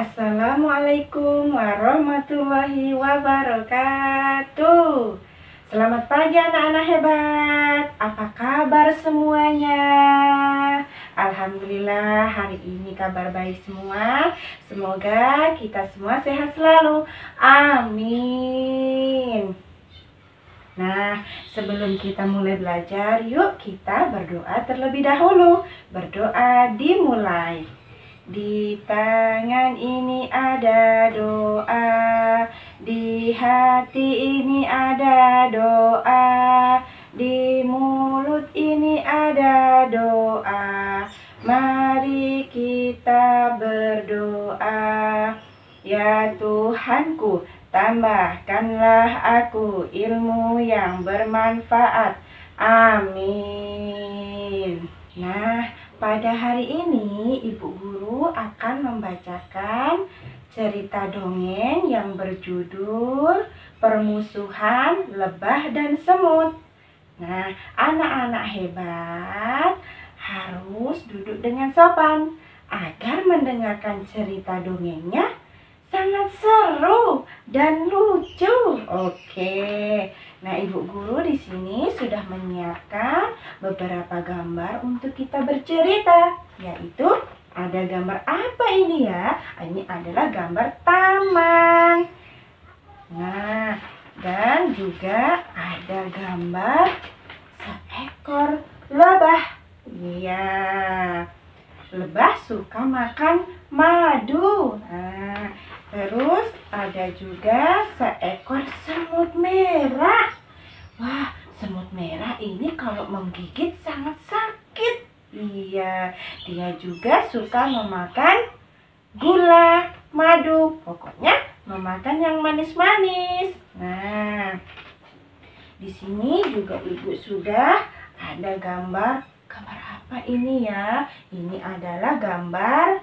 Assalamualaikum warahmatullahi wabarakatuh. Selamat pagi anak-anak hebat. Apa kabar semuanya? Alhamdulillah hari ini kabar baik semua. Semoga kita semua sehat selalu. Amin. Nah, sebelum kita mulai belajar, yuk kita berdoa terlebih dahulu. Berdoa dimulai. Di tangan ini ada doa, di hati ini ada doa, di mulut ini ada doa. Mari kita berdoa. Ya Tuhanku, tambahkanlah aku ilmu yang bermanfaat. Amin. Nah, pada hari ini Ibu Guru akan membacakan cerita dongeng yang berjudul Permusuhan Lebah dan Semut. Nah, anak-anak hebat harus duduk dengan sopan agar mendengarkan cerita dongengnya sangat seru dan lucu. Oke. Nah, Ibu Guru di sini sudah menyiapkan beberapa gambar untuk kita bercerita. Yaitu ada gambar apa ini ya? Ini adalah gambar taman. Nah, dan juga ada gambar seekor lebah. Iya. Lebah suka makan madu. Nah, terus ada juga seekor semut merah. Wah, semut merah ini kalau menggigit sangat sakit. Iya, dia juga suka memakan gula, madu. Pokoknya memakan yang manis-manis. Nah, di sini juga Ibu sudah ada gambar apa ini ya? Ini adalah gambar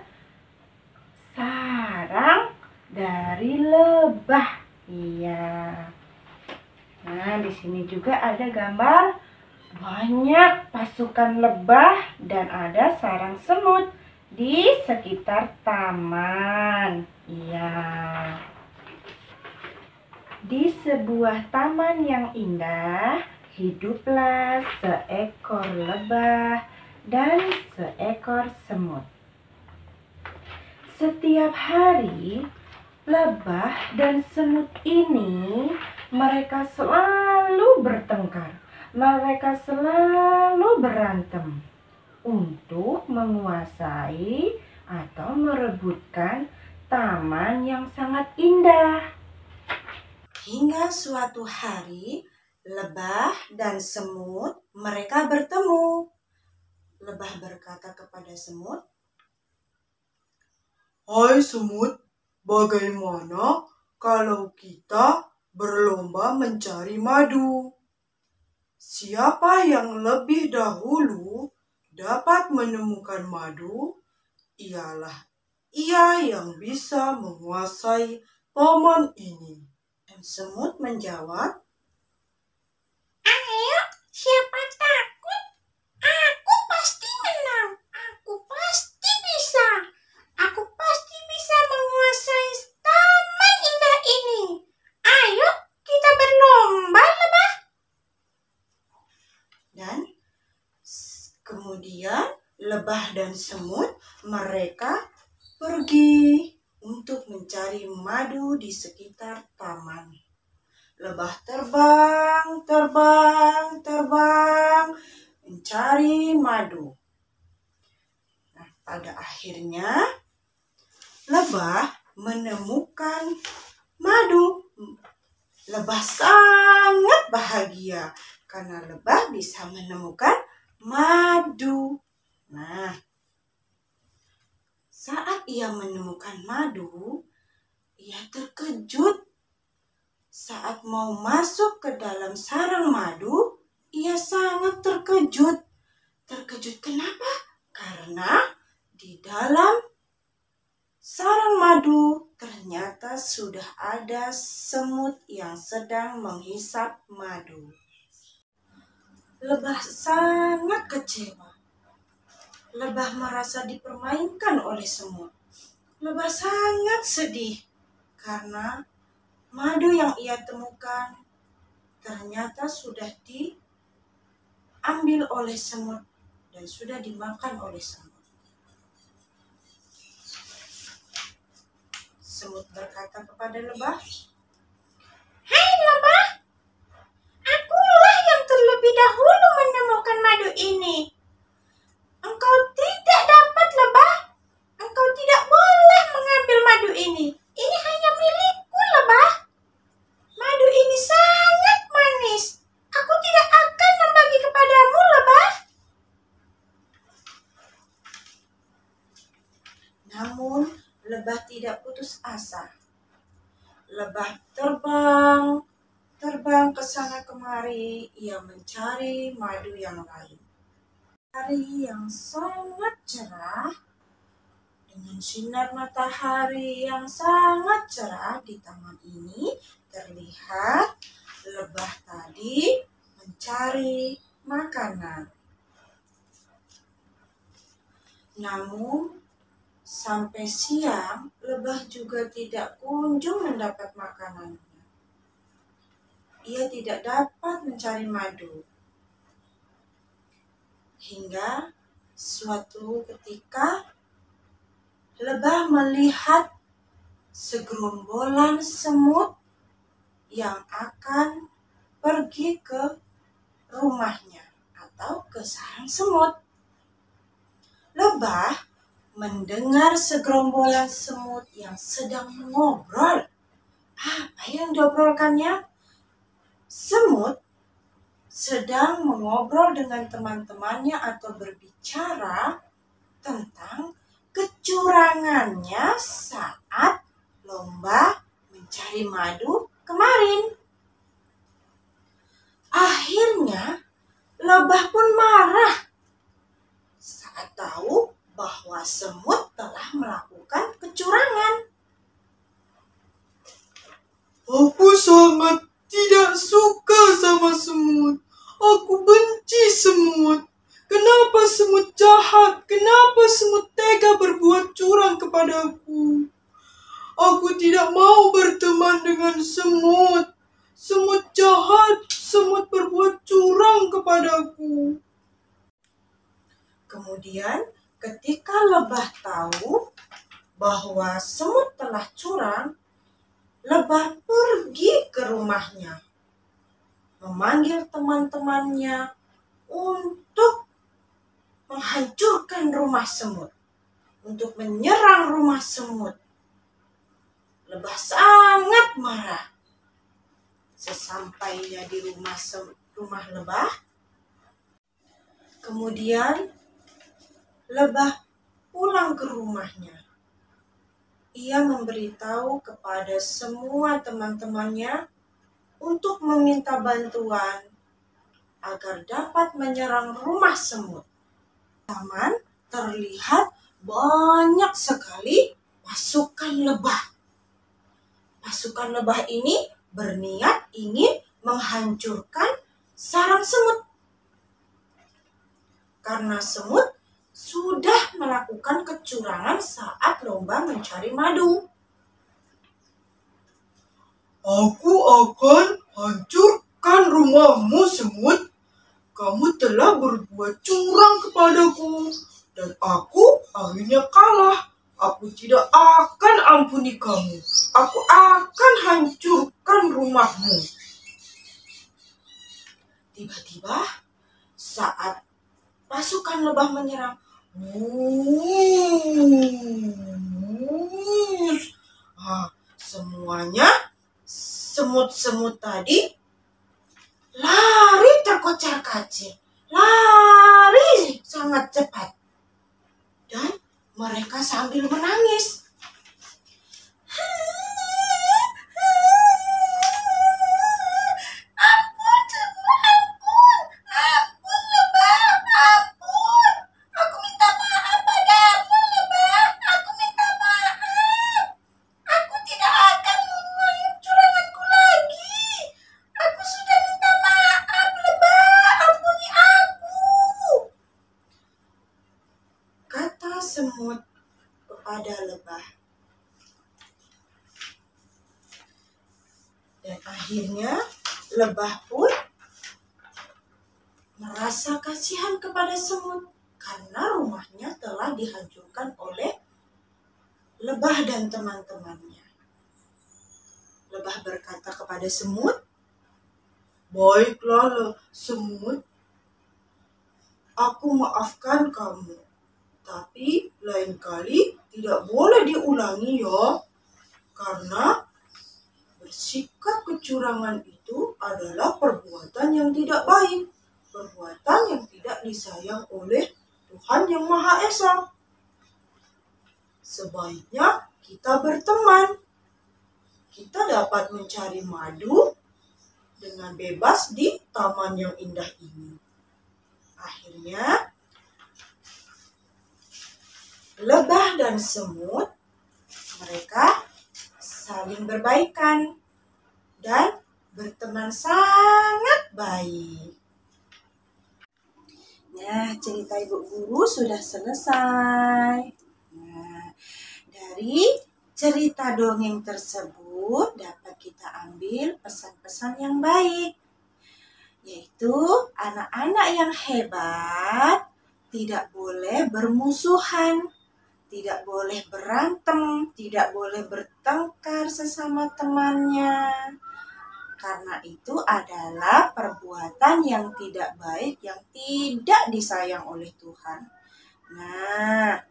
sarang dari lebah. Iya. Nah, di sini juga ada gambar banyak pasukan lebah dan ada sarang semut di sekitar taman. Iya. Di sebuah taman yang indah, hiduplah seekor lebah dan seekor semut. Setiap hari, lebah dan semut ini mereka selalu bertengkar. Mereka selalu berantem untuk menguasai atau merebutkan taman yang sangat indah. Hingga suatu hari, lebah dan semut mereka bertemu. Lebah berkata kepada semut, "Hai semut, bagaimana kalau kita berlomba mencari madu? Siapa yang lebih dahulu dapat menemukan madu, ialah ia yang bisa menguasai taman ini." dan semut menjawab, "Ayo, siapa takut? Aku pasti menang. Aku pasti bisa. Aku pasti bisa menguasai taman indah ini. Ayo, kita berlomba, lebah." Dan kemudian lebah dan semut mereka pergi untuk mencari madu di sekitar taman. Lebah terbang, terbang, terbang mencari madu. Nah, pada akhirnya lebah menemukan madu. Lebah sangat bahagia karena lebah bisa menemukan madu. Nah, saat ia menemukan madu, ia terkejut. Saat mau masuk ke dalam sarang madu, ia sangat terkejut. Terkejut kenapa? Karena di dalam sarang madu ternyata sudah ada semut yang sedang menghisap madu. Lebah sangat kecewa. Lebah merasa dipermainkan oleh semut. Lebah sangat sedih karena madu yang ia temukan ternyata sudah diambil oleh semut dan sudah dimakan oleh semut. Semut berkata kepada lebah, "Hai lebah, akulah yang terlebih dahulu menemukan madu ini. Engkau tidak dapat lebah. Engkau tidak boleh mengambil madu ini. Ini hanya milikku lebah. Madu ini sangat manis. Aku tidak akan membagi kepadamu lebah." Namun lebah tidak putus asa. Lebah terbang ke sana kemari. Ia mencari madu yang lain. Hari yang sangat cerah, dengan sinar matahari yang sangat cerah di taman ini, terlihat lebah tadi mencari makanan. Namun, sampai siang, lebah juga tidak kunjung mendapat makanannya. Ia tidak dapat mencari madu. Hingga suatu ketika, lebah melihat segerombolan semut yang akan pergi ke rumahnya atau ke sarang semut. Lebah mendengar segerombolan semut yang sedang mengobrol. Apa yang diobrolkannya? Semut sedang mengobrol dengan teman-temannya atau berbicara tentang kecurangannya saat lomba mencari madu kemarin. Akhirnya, lebah pun marah saat tahu bahwa semut telah melakukan kecurangan. Aku sangat tidak suka sama semut. Aku benci semut. Kenapa semut jahat? Kenapa semut tega berbuat curang kepadaku? Aku tidak mau berteman dengan semut. Semut jahat, semut berbuat curang kepadaku. Kemudian, ketika lebah tahu bahwa semut telah curang, lebah pergi ke rumahnya, memanggil teman-temannya untuk menghancurkan rumah semut, untuk menyerang rumah semut. Lebah sangat marah. Sesampainya di rumah lebah, kemudian lebah pulang ke rumahnya. Ia memberitahu kepada semua teman-temannya untuk meminta bantuan agar dapat menyerang rumah semut. Taman terlihat banyak sekali pasukan lebah. Pasukan lebah ini berniat ingin menghancurkan sarang semut. Karena semut sudah melakukan kecurangan saat lomba mencari madu. Aku akan hancurkan rumahmu, semut. Kamu telah berbuat curang kepadaku, dan aku akhirnya kalah. Aku tidak akan ampuni kamu. Aku akan hancurkan rumahmu. Tiba-tiba, saat pasukan lebah menyerang, semuanya semut-semut tadi lari terkocar-kacir, lari sangat cepat, dan mereka sambil menangis. Semut kepada lebah, Dan akhirnya lebah pun merasa kasihan kepada semut karena rumahnya telah dihancurkan oleh lebah dan teman-temannya. Lebah berkata kepada semut, "Baiklah semut, aku maafkan kamu. Tapi lain kali tidak boleh diulangi ya. Karena bersikap kecurangan itu adalah perbuatan yang tidak baik. Perbuatan yang tidak disayang oleh Tuhan Yang Maha Esa. Sebaiknya kita berteman. Kita dapat mencari madu dengan bebas di taman yang indah ini." Akhirnya, lebah dan semut mereka saling berbaikan dan berteman sangat baik. Nah, cerita Ibu Guru sudah selesai. Nah, dari cerita dongeng tersebut dapat kita ambil pesan-pesan yang baik, yaitu anak-anak yang hebat tidak boleh bermusuhan, tidak boleh berantem, tidak boleh bertengkar sesama temannya. Karena itu adalah perbuatan yang tidak baik, yang tidak disayang oleh Tuhan. Nah,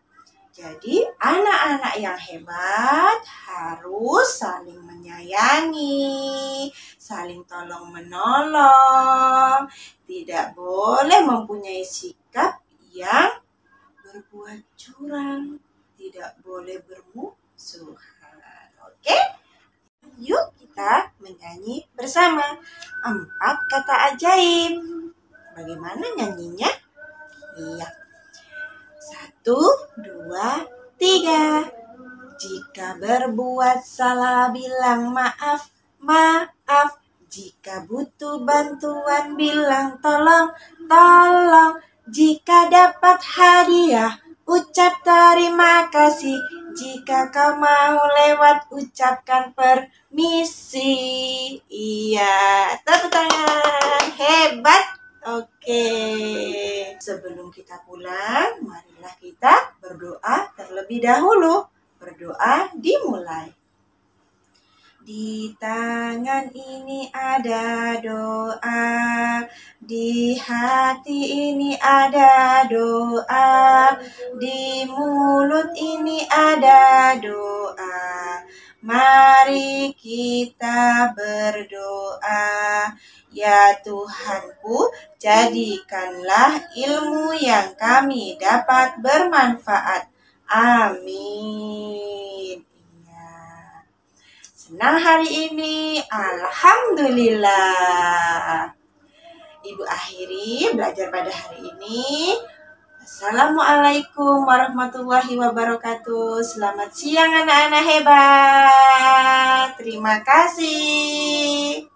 jadi anak-anak yang hebat harus saling menyayangi, saling tolong-menolong, tidak boleh mempunyai sikap yang berbuat curang, tidak boleh bermusuhan. Oke? Yuk kita menyanyi bersama 4 kata ajaib. Bagaimana nyanyinya? Iya. 1, 2, 3. Jika berbuat salah bilang maaf, maaf. Jika butuh bantuan bilang tolong, tolong. Jika dapat hadiah, ucap terima kasih. Jika kau mau lewat, ucapkan permisi. Iya, tepuk tangan. Hebat. Oke. Sebelum kita pulang, marilah kita berdoa terlebih dahulu. Berdoa dimulai. Di tangan ini ada doa, di hati ini ada doa, di mulut ini ada doa. Mari kita berdoa. Ya Tuhanku, jadikanlah ilmu yang kami dapat bermanfaat. Amin. Senang hari ini, alhamdulillah. Ibu akhiri belajar pada hari ini. Assalamualaikum warahmatullahi wabarakatuh. Selamat siang anak-anak hebat. Terima kasih.